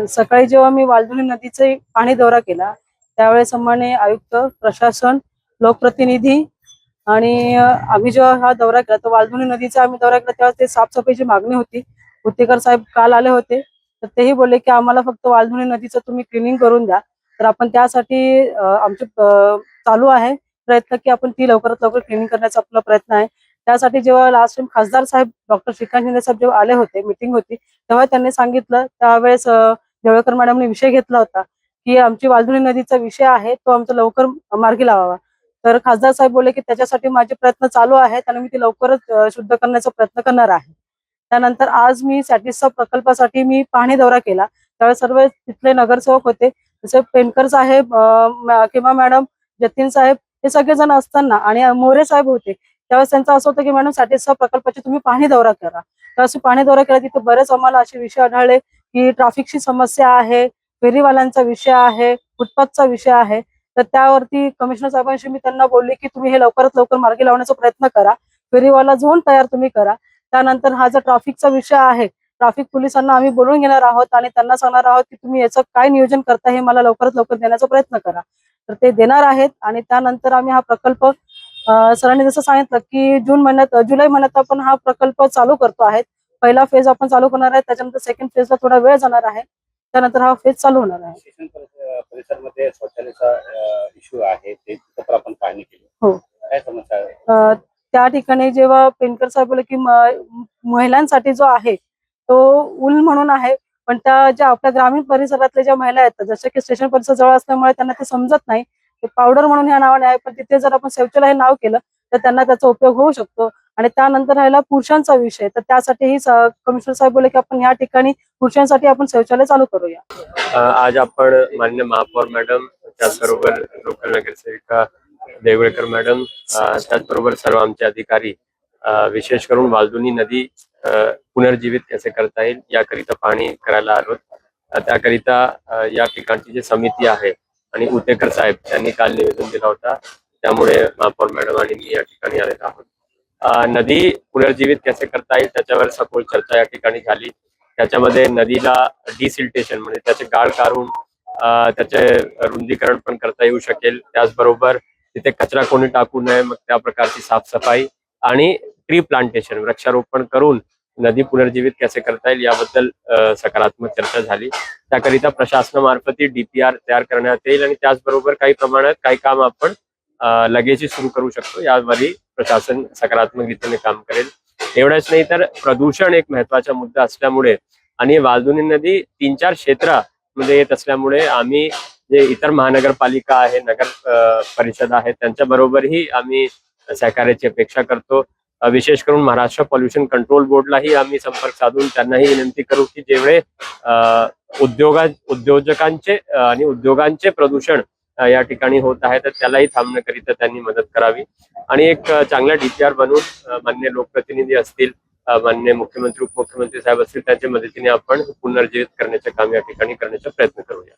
सकाळी जेव्हा मी वालधुनी नदीचे पाणी दौरा केला त्यावेळेस सन्माननीय आयुक्त, प्रशासन, लोकप्रतिनिधी आणि आम्ही जेव्हा हा दौरा केला तर वालधुनी नदीचा आम्ही दौरा केला तेव्हा ते साफसफाईची मागणी होती. उत्तेकर साहेब काल आले होते तर तेही बोलले की आम्हाला फक्त वालधुनी नदीचं तुम्ही क्लिनिंग करून द्या. तर आपण त्यासाठी आमचे चालू आहे प्रयत्न की आपण ती लवकरात लवकर क्लिनिंग करण्याचा आपला प्रयत्न आहे. त्यासाठी जेव्हा लास्ट टाइम खासदार साहेब डॉक्टर श्रीकांत शिंदे साहेब जेव्हा आले होते, मीटिंग होती, तेव्हा त्यांनी सांगितलं त्यावेळेस देवळकर मॅडमने विषय घेतला होता की आमची वालधुनी नदीचा विषय आहे तो आमचा लवकर मार्गी लावावा. तर खासदार साहेब बोलले की त्याच्यासाठी माझे प्रयत्न चालू आहेत आणि मी ती लवकरच शुद्ध करण्याचा प्रयत्न करणार आहे. त्यानंतर आज मी सॅटिसचा प्रकल्पासाठी मी पाहणी दौरा केला. त्यावेळेस सर्व तिथले नगरसेवक होते, जसे पेनकर साहेब, किंवा मॅडम, जतीन साहेब, हे सगळेजण असताना आणि मोरे साहेब होते. त्यावेळेस त्यांचं असं होतं की मॅडम सॅटिसचा प्रकल्पाची तुम्ही पाहणी दौरा करा. तर अशी पाहणी दौरा केला तिथे बरेच आम्हाला असे विषय आढळले की ट्रॅफिकची समस्या आहे, फेरीवाल्यांचा विषय आहे, फुटपाथचा विषय आहे. तर त्यावरती कमिशनर साहेबांशी मी त्यांना बोलले की तुम्ही हे लवकरात लवकर मार्गी लावण्याचा प्रयत्न करा, फेरीवाला झोन तयार तुम्ही करा. त्यानंतर हा जो ट्रॅफिकचा विषय आहे, ट्रॅफिक पोलिसांना आम्ही बोलून घेणार आहोत आणि त्यांना सांगणार आहोत की तुम्ही याचं काय नियोजन करता हे मला लवकरात लवकर देण्याचा प्रयत्न करा. तर ते देणार आहेत आणि त्यानंतर आम्ही हा प्रकल्प सरांनी जसं सांगितलं की जुलै महिन्यात आपण हा प्रकल्प चालू करतो आहे. पहिला फेज आपण चालू करणार आहे, त्याच्यानंतर सेकंड फेजला थोडा वेळ जाणार आहे, त्यानंतर हा फेज चालू होणार आहे. स्टेशन परिसरामध्ये शौचालयाचा इश्यू आहे, ते तिथं आपण पाहणी केली. हो, काय समस्या आहे? त्या ठिकाणी जेव्हा पेनकर साहेब बोलले की महिलांसाठी जो आहे तो उल म्हणून आहे, पण त्या ज्या आपल्या ग्रामीण परिसरातल्या ज्या महिला आहेत जसं की स्टेशन परिसर जवळ असल्यामुळे त्यांना ते समजत नाही. ते पावडर म्हणून या नावाने आहे, पण तिथे जर आपण शौचालय हे नाव केलं तर त्यांना त्याचा उपयोग होऊ शकतो. आणि त्यानंतर राहिला पुरुषांचा विषय, तर त्यासाठीही कमिशनर साहेब बोलले की आपण या ठिकाणी पुरुषांसाठी आपण शौचालय चालू करूया. आज आपण मान्य महापौर मॅडम, त्याचबरोबर लोकल नगरसेविका देवळकर मॅडम, त्याचबरोबर सर्व आमचे अधिकारी, विशेष करून वालधुनी नदी पुनर्जीवित कसे करता येईल याकरिता पाहणी करायला आलो. त्याकरिता या ठिकाणची जी समिती आहे आणि उत्तेकर साहेब त्यांनी काल निवेदन दिला होता, त्यामुळे महापौर मॅडम आणि मी या ठिकाणी आलेलो आहोत. नदी पुनर्जीवित कसे करता येईल त्याच्यावर सखोल चर्चा या ठिकाणी झाली. त्याच्यामध्ये नदीला डिसिल्टेशन म्हणजे त्याचे गाळ काढून त्याचे रुंदीकरण पण करता येऊ शकेल. त्याचबरोबर तिथे कचरा कोणी टाकू नये, मग त्या प्रकारची साफसफाई आणि ट्री प्लांटेशन, वृक्षारोपण करून नदी पुनर्जीवित कसे करता येईल याबद्दल सकारात्मक चर्चा झाली. त्याकरिता प्रशासनामार्फत DPR तयार करण्यात येईल आणि त्याचबरोबर काही प्रमाणात काही काम आपण लगेचही सुरू करू शकतो, यावरही प्रशासन सकारात्मक रीतीने काम करेल. एवढंच नाही तर प्रदूषण एक महत्वाचा मुद्दा असल्यामुळे आणि वालधुनी नदी 3-4 क्षेत्रामध्ये येत असल्यामुळे आम्ही जे इतर महानगरपालिका आहे, नगर परिषद आहे, त्यांच्या बरोबरही आम्ही सहकार्याची अपेक्षा करतो. विशेष करून महाराष्ट्र पॉल्युशन कंट्रोल बोर्डलाही आम्ही संपर्क साधून त्यांनाही विनंती करू की जेवढे उद्योजकांचे आणि उद्योगांचे प्रदूषण या ठिकाणी होत आहे तर त्यालाही थांबण्याकरिता त्यांनी मदत करावी आणि एक चांगला DPR बनवून मान्य लोकप्रतिनिधी असतील, मान्य मुख्यमंत्री, उपमुख्यमंत्री साहेब असतील, त्यांच्या मदतीने आपण पुनर्जीवित करण्याचे काम या ठिकाणी करण्याचा प्रयत्न करूया.